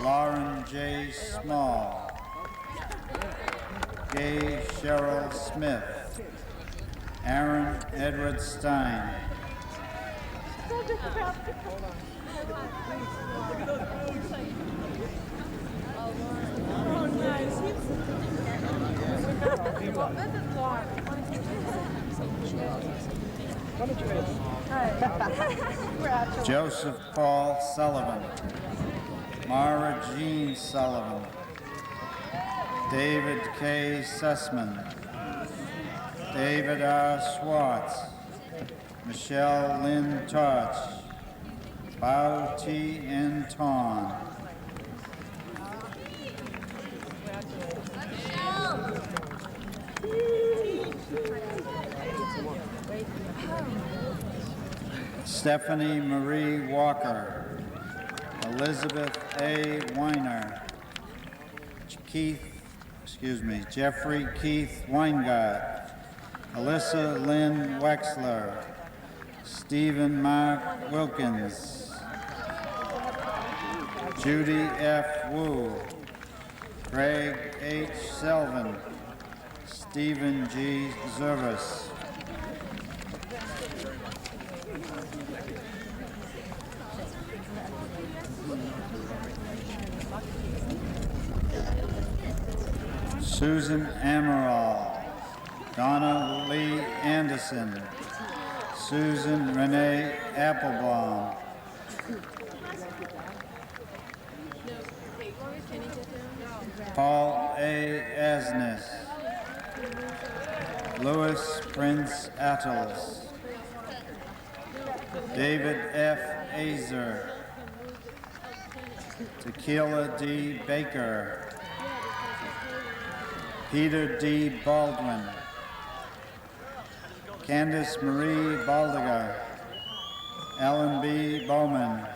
Lauren J. Small, Gay Cheryl Smith, Aaron Edward Stein, Joseph Paul Sullivan, Mara Jean Sullivan, David K. Sussman, David R. Swartz, Michelle Lynn Torch, Bao T. N. Ton, Stephanie Marie Walker, Elizabeth A. Weiner, Jeffrey Keith Weingart, Alyssa Lynn Wexler, Stephen Mark Wilkins, Judy F. Wu, Craig H. Selvin, Stephen G. Zervis, Susan Amaral, Donna Lee Anderson, Susan Renee Applebaum, Paul A. Asnes, Louis Prince Attles, David F. Azer, Tequila D. Baker, Peter D. Baldwin, Candace Marie Baldiger, Ellen B. Bowman,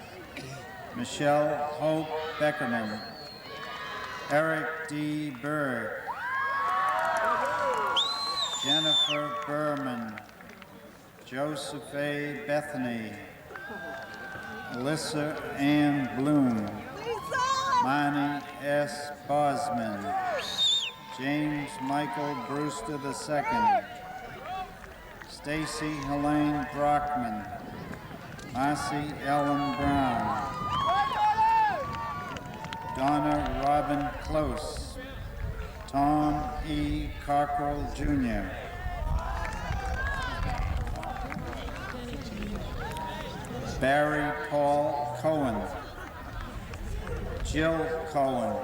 Michelle Hope Beckerman, Eric D. Berg, Jennifer Berman, Joseph A. Bethany, Alyssa Ann Bloom, Monty S. Bosman, James Michael Brewster II, Stacy Helene Brockman, Marcy Ellen Brown, Donna Robin Close, Tom E. Cockrell Jr., Barry Paul Cohen, Jill Cohen,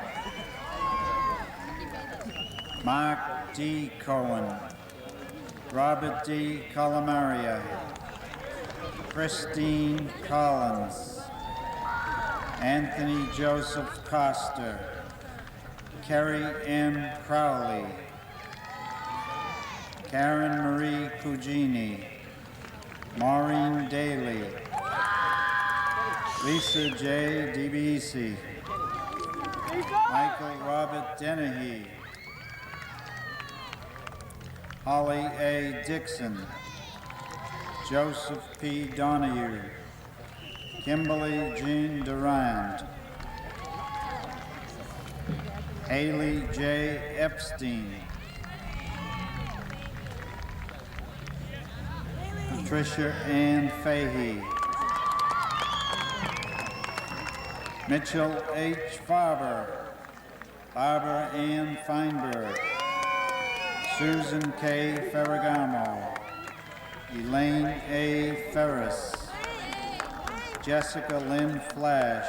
Mark D. Cohen, Robert D. Calamaria, Christine Collins, Anthony Joseph Coster, Kerry M. Crowley, Karen Marie Cugini, Maureen Daly, Lisa J. DiBiase, Michael Robert Dennehy, Holly A. Dixon, Joseph P. Donahue, Kimberly Jean Durand, Haley J. Epstein, Patricia Ann Fahey, Mitchell H. Farber, Barbara Ann Feinberg, Susan K. Ferragamo, Elaine A. Ferris, Jessica Lynn Flash,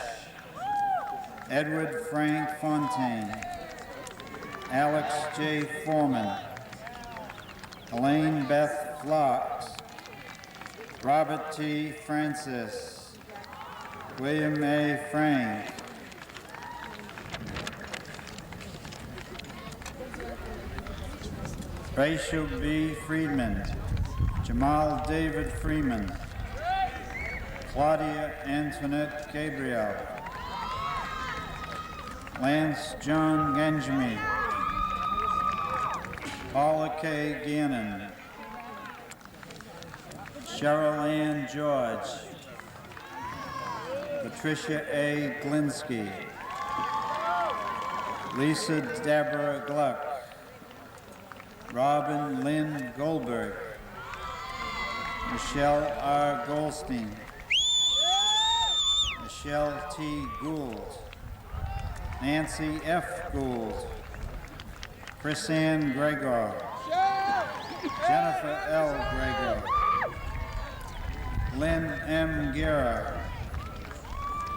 Edward Frank Fontaine, Alex J. Foreman, Elaine Beth Phlox, Robert T. Francis, William A. Frank, Rachel B. Friedman, Jamal David Freeman, Claudia Antoinette Gabriel, Lance John Ganjami, Paula K. Gannon, Cheryl Ann George, Patricia A. Glinsky, Lisa Deborah Gluck, Robin Lynn Goldberg, Michelle R. Goldstein, Michelle T. Gould, Nancy F. Gould, Chris Ann Gregor, Jennifer L. Gregor, Lynn M. Guerra,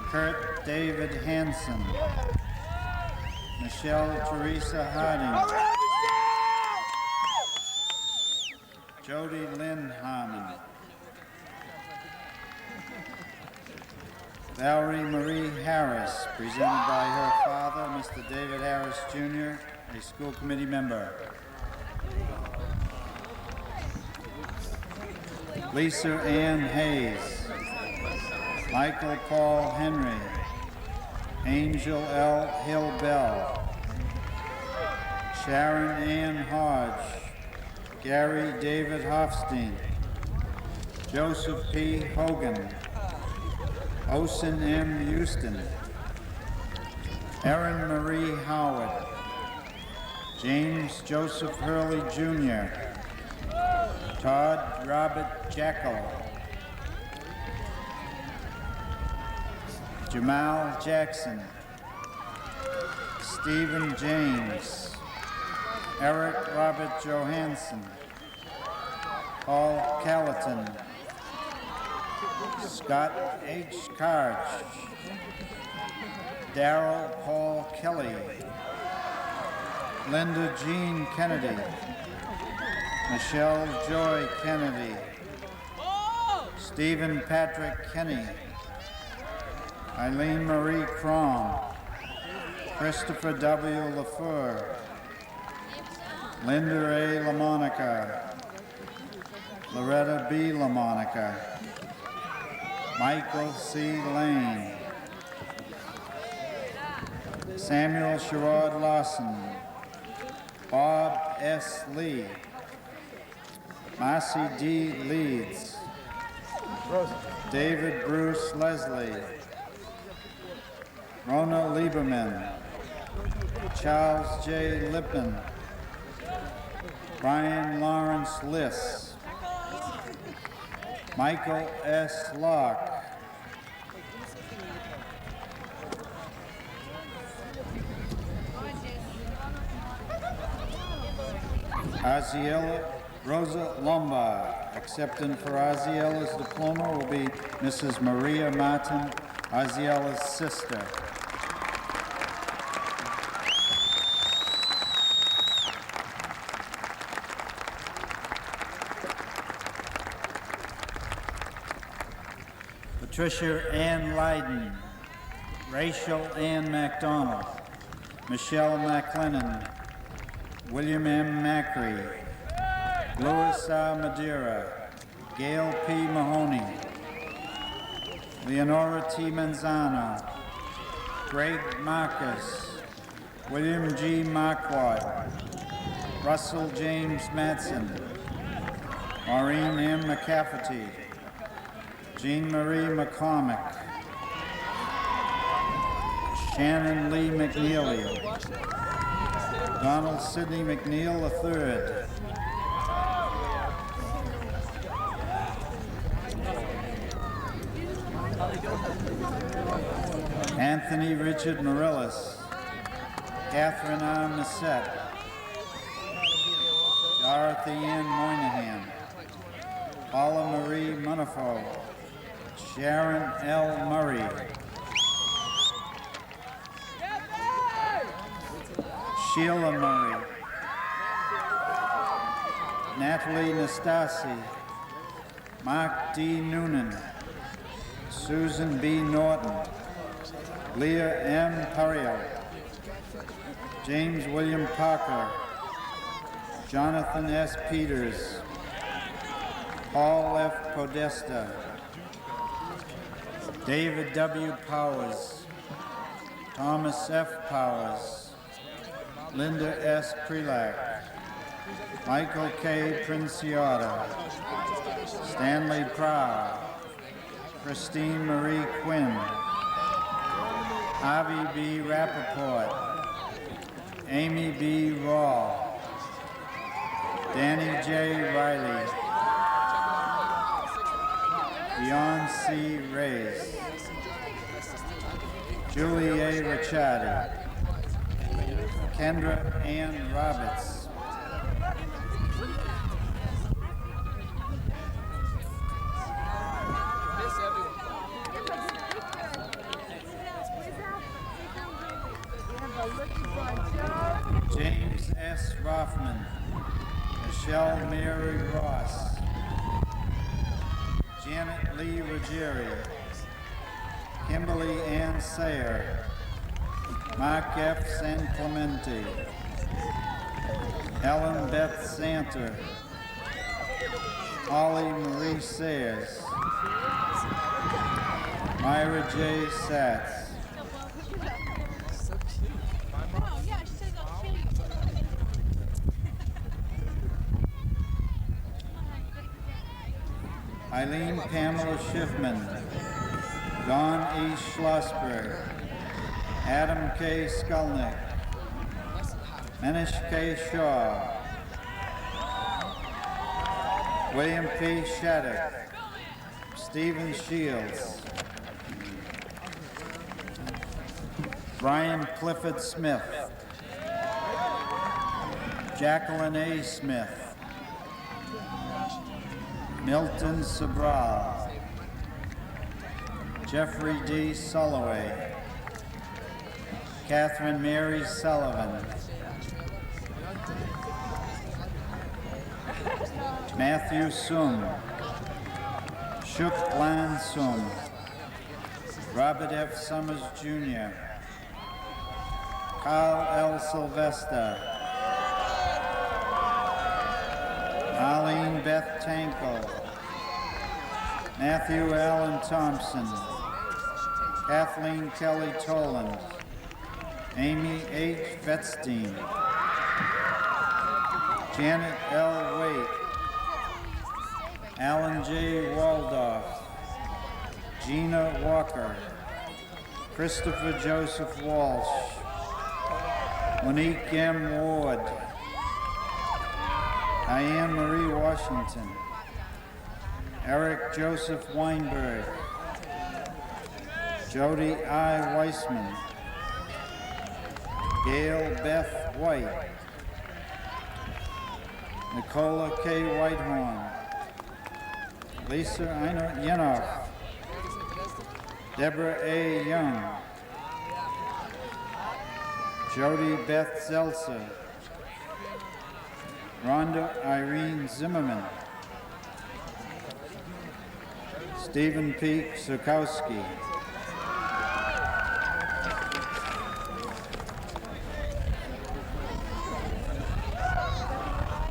Kurt David Hansen, Michelle Teresa Harding, Jody Lynn Harmon, Valerie Marie Harris, presented by her father, Mr. David Harris, Jr., a school committee member. Lisa Ann Hayes, Michael Paul Henry, Angel L. Hill Bell, Sharon Ann Hodge, Gary David Hofstein, Joseph P. Hogan, Osen M. Houston, Erin Marie Howard, James Joseph Hurley Jr., Todd Robert Jekyll, Jamal Jackson, Stephen James, Eric Robert Johansson, Paul Callerton, Scott H. Karch, Darrell Paul Kelly, Linda Jean Kennedy, Michelle Joy Kennedy, Stephen Patrick Kenny, Eileen Marie Crom, Christopher W. LaFleur, Linda A. LaMonica, Loretta B. LaMonica, Michael C. Lane, Samuel Sherrod Lawson, Bob S. Lee, Marcy D. Leeds, David Bruce Leslie, Rona Lieberman, Charles J. Lippman, Brian Lawrence Liss, Michael S. Locke, Aziella Rosa Lombard. Accepting for Aziella's diploma will be Mrs. Maria Martin, Aziella's sister. Patricia Ann Leiden, Rachel Ann MacDonald, Michelle McLennan, William M. Macri, Louis R. Madeira, Gail P. Mahoney, Leonora T. Manzano, Greg Marcus, William G. Marquardt, Russell James Madsen, Maureen M. McCafferty, Jean Marie McCormick, Shannon Lee McNeely, Donald Sidney McNeil III, Anthony Richard Morellis, Catherine R. Massette, Dorothy Ann Moynihan, Paula Marie Munifo, Sharon L. Murray, Sheila Murray, Natalie Nastasi, Mark D. Noonan, Susan B. Norton, Leah M. Pariel, James William Parker, Jonathan S. Peters, Paul F. Podesta, David W. Powers, Thomas F. Powers, Linda S. Prelak, Michael K. Princiotta, Stanley Prow, Christine Marie Quinn, Avi B. Rappaport, Amy B. Raw, Danny J. Riley, Beyond C. Reyes, Julie A. Ricciardi, Kendra Ann Roberts, James S. Rothman, Michelle Mary Ross, Janet Lee Ruggieri, Kimberly Ann Sayer, Mark F. San Clemente, Ellen Beth Santer, Holly Marie Sayers, Myra J. Satz, Eileen Pamela Schiffman, Don E. Schlossberg, Adam K. Skulnick, Manish K. Shaw, William P. Shattuck, Stephen Shields, Brian Clifford Smith, Jacqueline A. Smith, Milton Sobral, Jeffrey D. Sulloway, Catherine Mary Sullivan, Matthew Sum, Shuk Lan Sum, Robert F. Summers Jr., Carl L. Sylvester, Arlene Beth Tanko, Matthew Allen Thompson, Kathleen Kelly Toland, Amy H. Vetstein, Janet L. Waite, Alan J. Waldorf, Gina Walker, Christopher Joseph Walsh, Monique M. Ward, Diane Marie Washington, Eric Joseph Weinberg, Jody I. Weissman, Gail Beth White, Nicola K. Whitehorn, Lisa Yenoff, Deborah A. Young, Jody Beth Zeltzer, Rhonda Irene Zimmerman, Stephen P. Sukowski,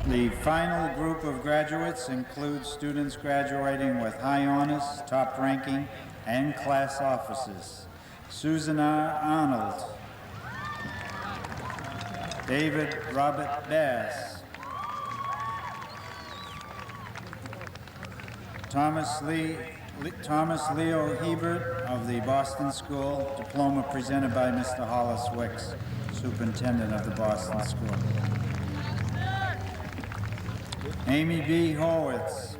the final group of graduates includes students graduating with high honors, top ranking, and class officers. Susan R. Arnold, David Robert Bass, Thomas Leo Hebert of the Boston School, diploma presented by Mr. Hollis Wicks, Superintendent of the Boston School. Amy B. Horwitz,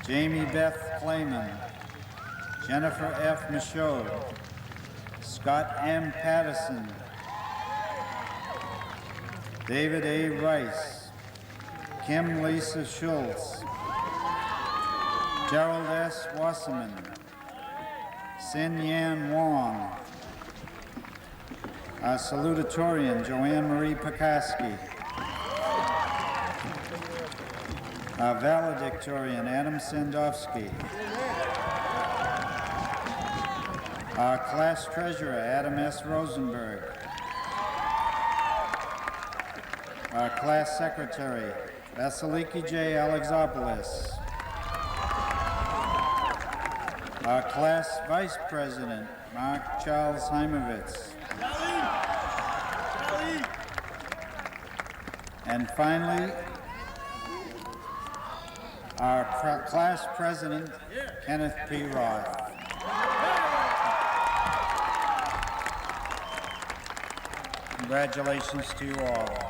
Jamie Beth Clayman, Jennifer F. Michaud, Scott M. Patterson, David A. Rice, Kim Lisa Schultz, Gerald S. Wasserman, Sin Yan Wong, our salutatorian, Joanne Marie Pekoski, our valedictorian, Adam Sandowski, our class treasurer, Adam S. Rosenberg, our class secretary, Vasiliki J. Alexopoulos, our class vice president, Mark Charles Heimovitz, and finally, our class president, Kenneth P. Roth. Congratulations to you all.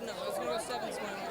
No, I was gonna go 7 this morning.